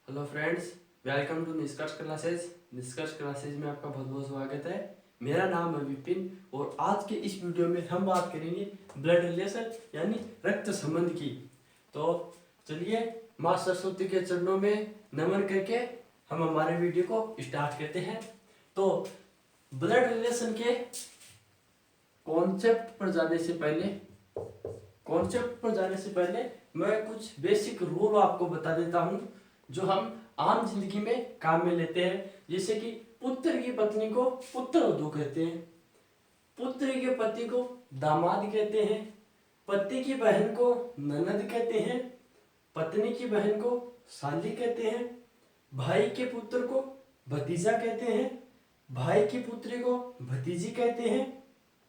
Hello friends, welcome to निष्कर्ष classes. निष्कर्ष classes में आपका बहुत बहुत स्वागत है। मेरा नाम है विपिन और आज के इस वीडियो में हम बात करेंगे ब्लड रिलेशन यानी रक्त संबंध की। तो चलिए माँ सरस्वती के चरणों में नमन करके हम हमारे वीडियो को स्टार्ट करते हैं। तो ब्लड रिलेशन के कॉन्सेप्ट पर जाने से पहले मैं कुछ बेसिक रूल आपको बता देता हूँ जो हम आम जिंदगी में काम में लेते हैं। जैसे कि पुत्र की पत्नी को पुत्रवधू कहते हैं, पुत्र के पति को दामाद कहते हैं, पति की बहन को ननद कहते हैं, पत्नी की बहन को साली कहते हैं, भाई के पुत्र को भतीजा कहते हैं, भाई की पुत्री को भतीजी कहते हैं,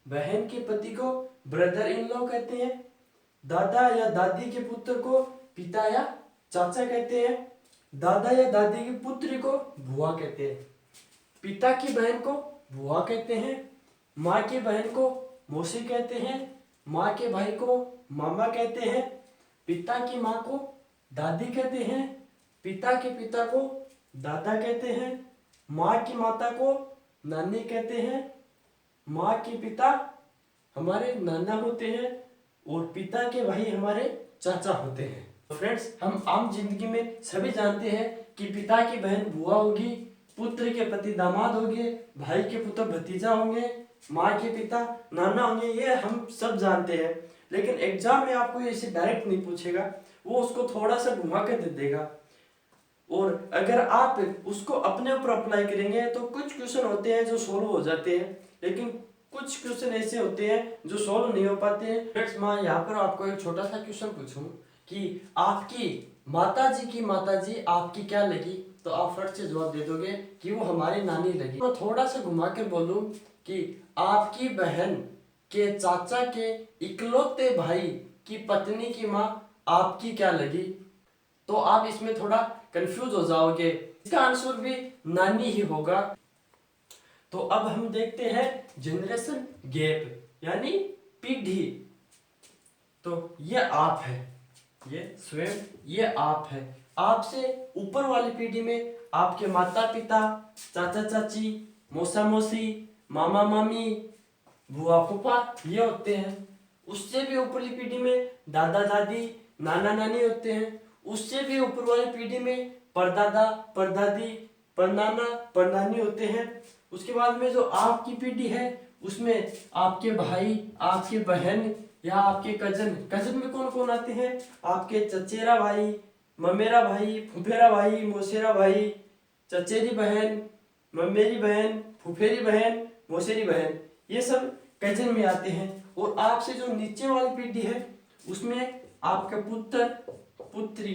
बहन के पति को ब्रदर इन लॉ कहते हैं, दादा या दादी के पुत्र को पिता या चाचा कहते हैं, दादा या दादी की पुत्री को बुआ कहते हैं, पिता की बहन को बुआ कहते हैं, माँ की बहन को मौसी कहते हैं, माँ के भाई को मामा कहते हैं, पिता की माँ को दादी कहते हैं, पिता के पिता को दादा कहते हैं, माँ की माता को नानी कहते हैं, माँ के पिता हमारे नाना होते हैं और पिता के भाई हमारे चाचा होते हैं। तो फ्रेंड्स, हम आम जिंदगी में सभी जानते हैं कि पिता की बहन बुआ होगी, पुत्र के पति दामाद होंगे, भाई के पुत्र भतीजा होंगे, माँ के पिता नाना होंगे, ये हम सब जानते हैं। लेकिन एग्जाम में आपको ऐसे डायरेक्ट नहीं पूछेगा, वो उसको थोड़ा सा घुमा कर दे देगा और अगर आप उसको अपने ऊपर अप्लाई करेंगे तो कुछ क्वेश्चन होते हैं जो सोल्व हो जाते हैं, लेकिन कुछ क्वेश्चन ऐसे होते हैं जो सोल्व नहीं हो पाते हैं। फ्रेंड्स, मैं यहाँ पर आपको एक छोटा सा क्वेश्चन पूछूं कि आपकी माताजी की माताजी आपकी क्या लगी, तो आप फट से जवाब दे दोगे कि वो हमारी नानी लगी। तो थोड़ा सा घुमा कर बोलूं कि आपकी बहन के चाचा के इकलौते भाई की पत्नी की माँ आपकी क्या लगी, तो आप इसमें थोड़ा कंफ्यूज हो जाओगे। इसका आंसर भी नानी ही होगा। तो अब हम देखते हैं जनरेशन गैप यानी पीढ़ी। तो ये आप है, ये आप है। आपसे ऊपर वाली पीढ़ी में आपके माता पिता, चाचा चाची, मौसा मौसी, मामा मामी, बुआ फूफा ये होते हैं। उससे भी ऊपरली पीढ़ी में दादा दादी, नाना नानी होते हैं। उससे भी ऊपर वाली पीढ़ी में परदादा परदादी, परनाना परनानी होते हैं। उसके बाद में जो आपकी पीढ़ी है उसमें आपके भाई, आपके बहन या आपके कजन में कौन कौन आते हैं? आपके चचेरा भाई, ममेरा भाई, फुफेरा भाई, मौसेरा भाई, चचेरी बहन, ममेरी बहन, फुफेरी बहन, मौसेरी बहन, ये सब कजन में आते हैं। और आपसे जो नीचे वाली पीढ़ी है उसमें आपका पुत्र, पुत्री,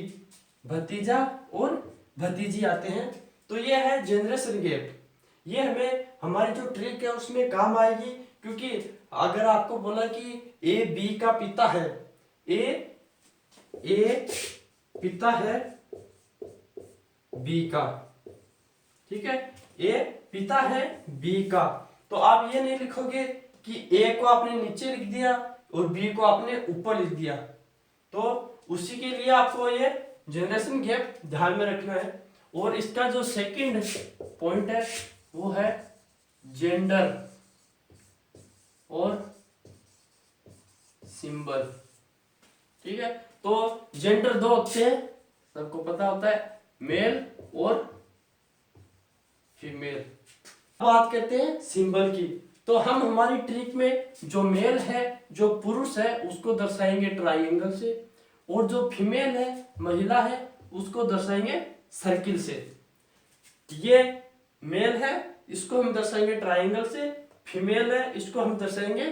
भतीजा और भतीजी आते हैं। तो ये है जनरेशन गैप। ये हमें हमारी जो ट्रिक है उसमें काम आएगी, क्योंकि अगर आपको बोला कि ए बी का पिता है, ए पिता है बी का, ठीक है, ए पिता है बी का, तो आप ये नहीं लिखोगे कि ए को आपने नीचे लिख दिया और बी को आपने ऊपर लिख दिया। तो उसी के लिए आपको ये जनरेशन गैप ध्यान में रखना है। और इसका जो सेकंड पॉइंट है वो है जेंडर और सिंबल, ठीक है। तो जेंडर दो होते हैं, सबको पता होता है, मेल और फीमेल। बात करते हैं सिंबल की, तो हम हमारी ट्रिक में जो मेल है, जो पुरुष है, उसको दर्शाएंगे ट्राइंगल से, और जो फीमेल है, महिला है, उसको दर्शाएंगे सर्किल से। ये मेल है, इसको हम दर्शाएंगे ट्राइंगल से, फीमेल है, इसको हम दर्शाएंगे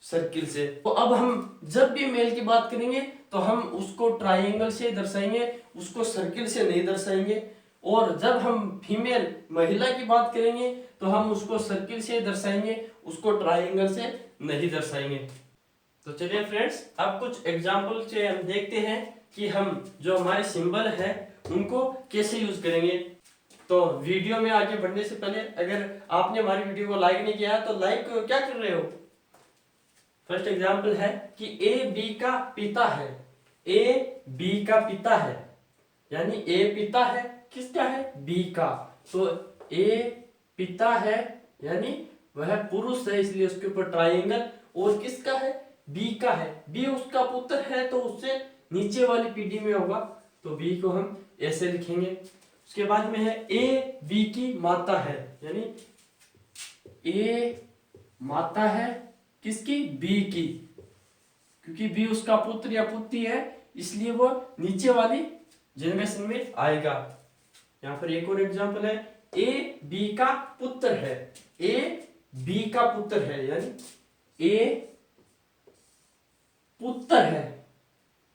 सर्किल से। तो अब हम जब भी मेल की बात करेंगे तो हम उसको ट्राइंगल से दर्शाएंगे, उसको सर्किल से नहीं दर्शाएंगे। और जब हम फीमेल महिला की बात करेंगे तो हम उसको सर्किल से दर्शाएंगे, उसको ट्राइंगल से नहीं दर्शाएंगे। तो चलिए फ्रेंड्स, अब कुछ एग्जाम्पल से हम देखते हैं कि हम जो हमारे सिंबल है उनको कैसे यूज करेंगे। तो वीडियो में आगे बढ़ने से पहले अगर आपने हमारी वीडियो को लाइक नहीं किया तो लाइक क्या कर रहे हो। फर्स्ट एग्जाम्पल है कि ए बी का पिता है, ए बी का पिता है, यानी ए पिता है, किसका है? बी का। तो ए पिता है यानी वह पुरुष है, इसलिए उसके ऊपर ट्रायंगल। और किसका है? बी का है। बी उसका पुत्र है तो उससे नीचे वाली पीढ़ी में होगा, तो बी को हम ऐसे लिखेंगे। उसके बाद में है ए बी की माता है, यानी ए माता है किसकी? बी की। क्योंकि बी उसका पुत्र या पुत्री है, इसलिए वो नीचे वाली जनरेशन में आएगा। यहां पर एक और एग्जांपल है, ए बी का पुत्र है। ए बी का पुत्र है यानी ए पुत्र है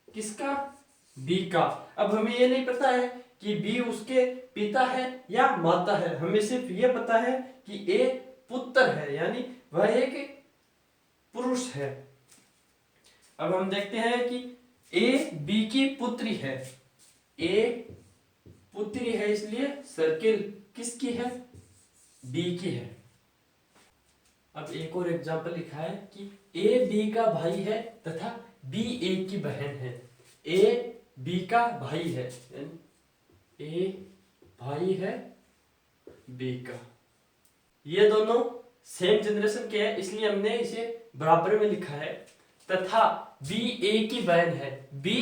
किसका? बी का। अब हमें ये नहीं पता है कि बी उसके पिता है या माता है, हमें सिर्फ ये पता है कि ए पुत्र है यानी वह एक पुरुष है। अब हम देखते हैं कि ए बी की पुत्री है। ए पुत्री है इसलिए सर्किल किसकी है? बी की है। अब एक और एग्जांपल लिखा है कि ए बी का भाई है तथा बी ए की बहन है। ए बी का भाई है यानी ए भाई है बी का। ये दोनों सेम जनरेशन के हैं, इसलिए हमने इसे बराबर में लिखा है। तथा बी ए की बहन है। बी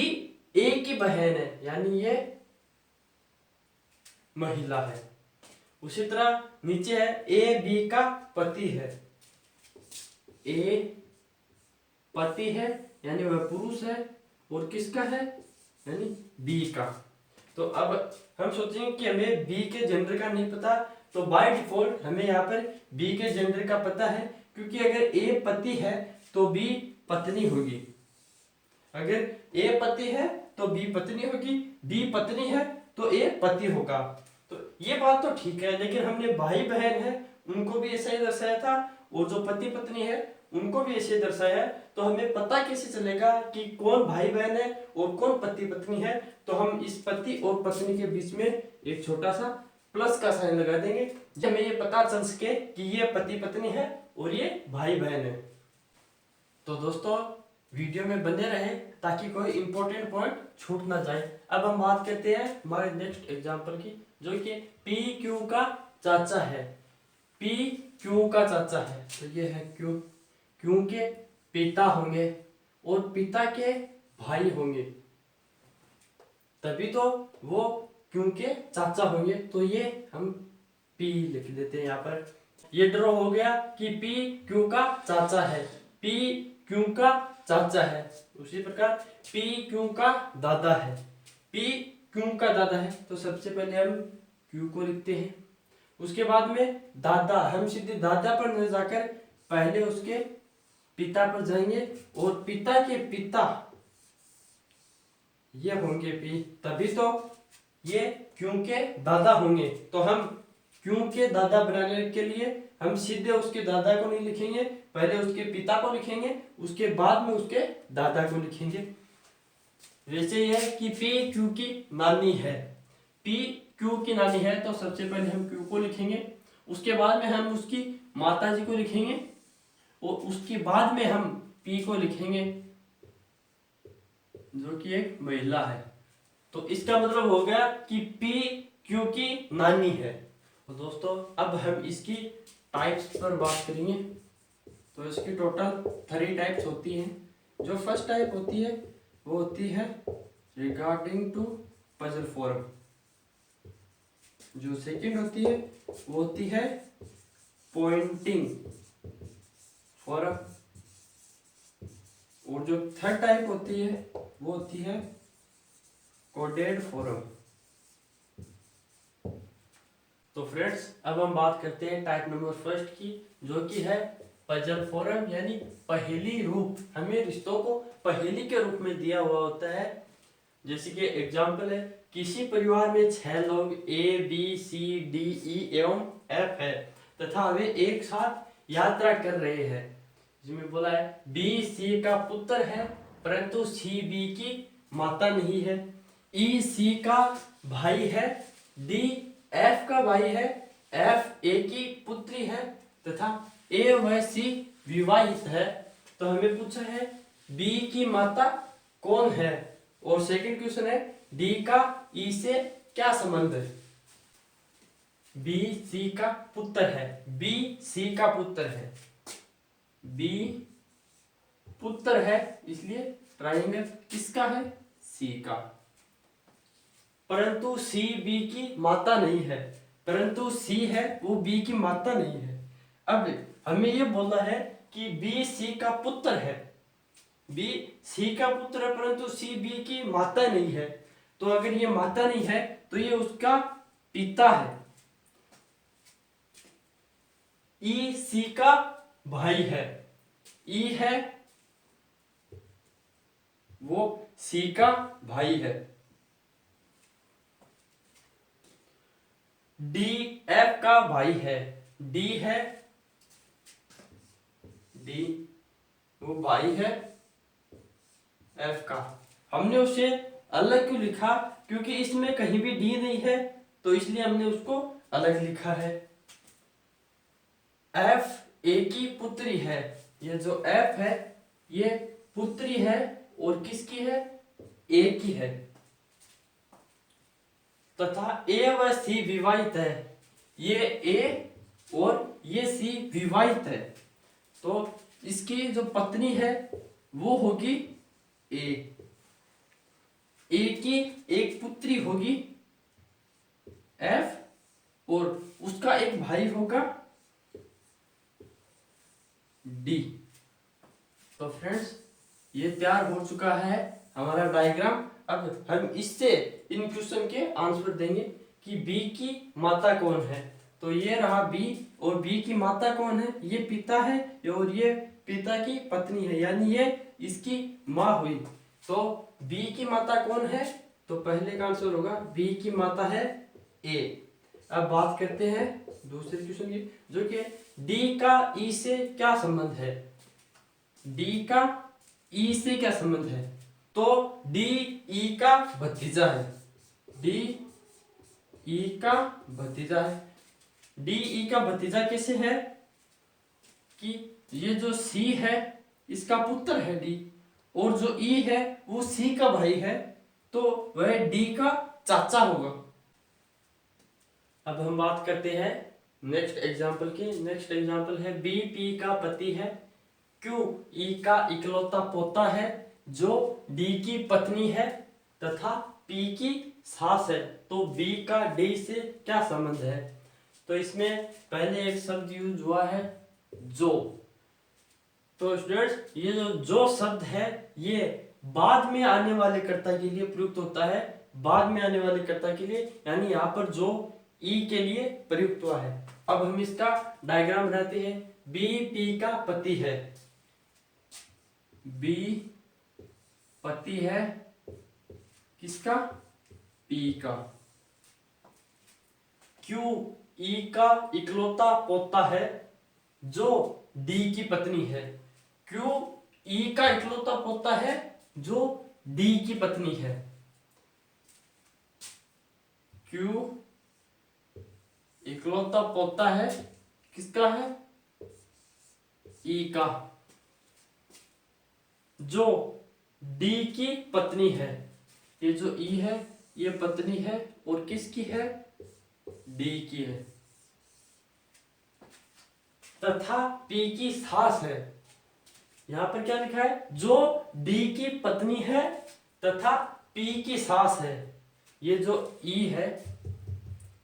ए की बहन है यानी ये महिला है। उसी तरह नीचे है ए बी का पति है। ए पति है यानी वह पुरुष है, और किसका है? यानी बी का। तो अब हम सोचेंगे कि हमें बी के जेंडर का नहीं पता, तो बाय डिफॉल्ट हमें यहाँ पर बी के जेंडर का पता है, क्योंकि अगर ए पति है तो बी पत्नी होगी। अगर ए पति है तो बी पत्नी होगी, बी पत्नी है तो ए पति होगा। तो ये बात तो ठीक है, लेकिन हमने भाई बहन है उनको भी ऐसा ही दर्शाया था, और जो पति पत्नी है उनको भी ऐसे दर्शाया है। तो हमें पता कैसे चलेगा कि कौन भाई बहन है और कौन पति पत्नी है? तो हम इस पति और पत्नी के बीच में एक छोटा सा प्लस का साइन लगा देंगे, जब हमें ये पता चल सके कि ये पति पत्नी है और ये भाई बहन है। तो दोस्तों वीडियो में बने रहे ताकि कोई इंपॉर्टेंट पॉइंट छूट ना जाए। अब हम बात करते हैं हमारे नेक्स्ट एग्जांपल की, जो कि पी क्यू का चाचा है। पी क्यू का चाचा है, तो ये है क्यू। क्यू के पिता होंगे और पिता के भाई होंगे, तभी तो वो क्यू के चाचा होंगे। तो ये हम पी लिख देते हैं यहाँ पर। ये ड्रॉ हो गया कि पी क्यू का चाचा है। पी क्यू का चाचा है। उसी प्रकार पी क्यू का दादा है। पी क्यू का दादा है, तो सबसे पहले हम क्यू को लिखते हैं। उसके बाद में दादा, हम सीधे दादा पर न जाकर पहले उसके पिता पर जाएंगे, और पिता के पिता ये होंगे पी, तभी तो ये क्यू के दादा होंगे। तो हम क्यू के दादा बनाने के लिए हम सीधे उसके दादा को नहीं लिखेंगे, पहले उसके पिता को लिखेंगे, उसके बाद में उसके दादा को लिखेंगे। वैसे ये है कि पी क्यू की नानी है। पी क्यू की नानी है, तो सबसे पहले हम क्यू को लिखेंगे, उसके बाद में हम उसकी माता जी को लिखेंगे, और उसके बाद में हम पी को लिखेंगे जो कि एक महिला है। तो इसका मतलब हो गया कि पी क्यू की नानी है। तो दोस्तों अब हम इसकी टाइप्स पर बात करेंगे। तो इसकी टोटल 3 टाइप्स होती हैं। जो फर्स्ट टाइप होती है वो होती है रिगार्डिंग टू पजल फॉर्म। जो सेकंड होती है वो होती है पॉइंटिंग फॉर्म, और जो थर्ड टाइप होती है वो होती है कोडेड फॉर्म। तो फ्रेंड्स अब हम बात करते हैं टाइप नंबर फर्स्ट की, जो कि है पजल फॉर्म यानी पहेली रूप। हमें रिश्तों को पहेली के रूप में दिया हुआ होता है। जैसे कि एग्जाम्पल है, किसी परिवार में 6 लोग A B C D E एवं एफ है तथा वे एक साथ यात्रा कर रहे हैं। जिसमें बोला है बी सी का पुत्र है परंतु सी बी की माता नहीं है। ई सी का भाई है, डी एफ का भाई है, एफ ए की पुत्री है तथा ए व सी विवाहित है। तो हमें पूछा है बी की माता कौन है, और सेकंड क्वेश्चन है डी का ई से क्या संबंध है? बी सी का पुत्र है, बी सी का पुत्र है, बी पुत्र है, इसलिए ट्रायंगल किसका है? सी का। परंतु सी बी की माता नहीं है, परंतु सी है वो बी की माता नहीं है। अब हमें ये बोलना है कि बी सी का पुत्र है, बी सी का पुत्र है परंतु सी बी की माता नहीं है। तो अगर ये माता नहीं है तो ये उसका पिता है। ई सी का भाई है, ई है वो सी का भाई है। डी एफ का भाई है, डी है, डी वो भाई है एफ का। हमने उसे अलग क्यों लिखा? क्योंकि इसमें कहीं भी डी नहीं है, तो इसलिए हमने उसको अलग लिखा है। एफ ए की पुत्री है, ये जो एफ है ये पुत्री है और किसकी है? ए की है। तथा ए व सी विवाहित है, ये ए और ये सी विवाहित है। तो इसकी जो पत्नी है वो होगी ए, ए की एक पुत्री होगी एफ और उसका एक भाई होगा डी। तो फ्रेंड्स ये तैयार हो चुका है हमारा डायग्राम। अब हम इससे इन क्वेश्चन के आंसर देंगे कि बी की माता कौन है। तो ये रहा बी और बी की माता कौन है? ये पिता है और ये पिता की पत्नी है, यानी ये इसकी माँ हुई। तो बी की माता कौन है? तो पहले का आंसर होगा बी की माता है ए। अब बात करते हैं दूसरे क्वेश्चन की, जो कि डी का ई से क्या संबंध है? डी का ई से क्या संबंध है? तो डी ई का भतीजा है, डी ई का भतीजा है। डी ई का भतीजा कैसे है कि ये जो सी है इसका पुत्र है डी, और जो ई है वो सी का भाई है, तो वह डी का चाचा होगा। अब हम बात करते हैं नेक्स्ट एग्जाम्पल की। नेक्स्ट एग्जाम्पल है बी पी का पति है, क्यू ई का इकलौता पोता है, जो डी की पत्नी है तथा पी की सास है। तो बी का डी से क्या संबंध है? तो इसमें पहले एक शब्द यूज हुआ है जो। तो स्टूडेंट्स ये जो शब्द है ये बाद में आने वाले कर्ता के लिए प्रयुक्त होता है, बाद में आने वाले कर्ता के लिए, यानी यहाँ पर जो ई के लिए प्रयुक्त हुआ है। अब हम इसका डायग्राम बनाते हैं। बी पी का पति है, बी पति है किसका? पी का। क्यू ई का इकलौता पोता है, जो डी की पत्नी है। क्यू ई का इकलौता पोता है जो डी की पत्नी है। क्यू इकलौता पोता है किसका है? ई का, जो डी की पत्नी है। ये जो ई है ये पत्नी है और किसकी है? डी की है। तथा पी की सास है। यहां पर क्या लिखा है? जो डी की पत्नी है तथा पी की सास है। ये जो ई है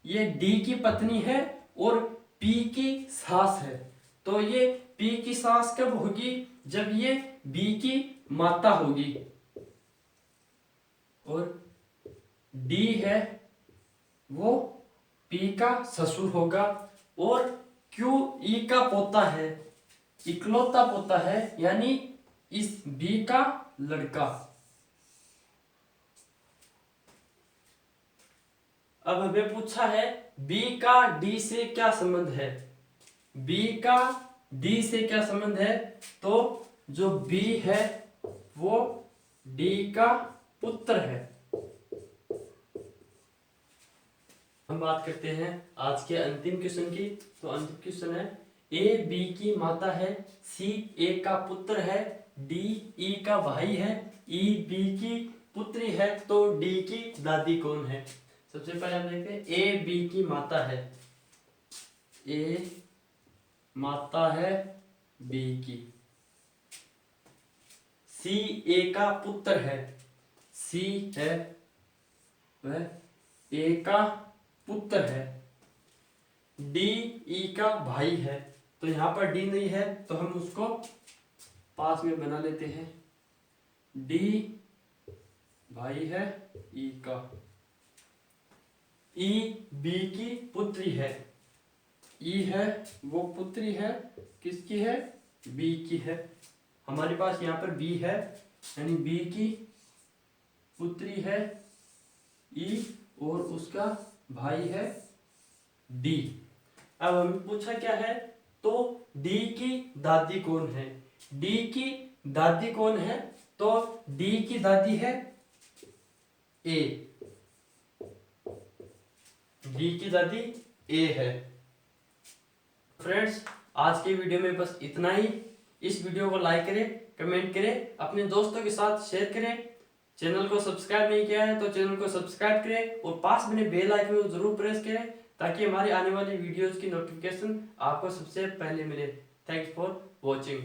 ये डी की पत्नी है और पी की सास है। तो ये पी की सास कब होगी? जब ये बी की माता होगी। और डी है वो पी का ससुर होगा। और क्यू ई का पोता है, इकलौता पोता है, यानी इस बी का लड़का। अब हमें पूछा है बी का डी से क्या संबंध है? बी का डी से क्या संबंध है? तो जो बी है वो डी का पुत्र है। हम बात करते हैं आज के अंतिम क्वेश्चन की। तो अंतिम क्वेश्चन है ए बी की माता है, सी ए का पुत्र है, डी ई का भाई है, ई बी की पुत्री है तो डी की दादी कौन है? सबसे पहले हम देखते हैं ए बी की माता है, ए माता है बी की। सी ए का पुत्र है, सी है वह ए का पुत्र है। डी ई का भाई है, तो यहां पर डी नहीं है तो हम उसको पास में बना लेते हैं। डी भाई है ई का। ई बी की पुत्री है, ई है वो पुत्री है किसकी है? बी की है। हमारे पास यहाँ पर बी है, यानी बी की पुत्री है ई और उसका भाई है डी। अब हमें पूछा क्या है? तो डी की दादी कौन है? डी की दादी कौन है? तो डी की दादी है ए, डी की दादी ए है। फ्रेंड्स, आज के वीडियो में बस इतना ही। इस वीडियो को लाइक करें, कमेंट करें, अपने दोस्तों के साथ शेयर करें। चैनल को सब्सक्राइब नहीं किया है तो चैनल को सब्सक्राइब करें और पास में बेल आइकन को जरूर प्रेस करें ताकि हमारी आने वाली वीडियोस की नोटिफिकेशन आपको सबसे पहले मिले। Thanks for watching.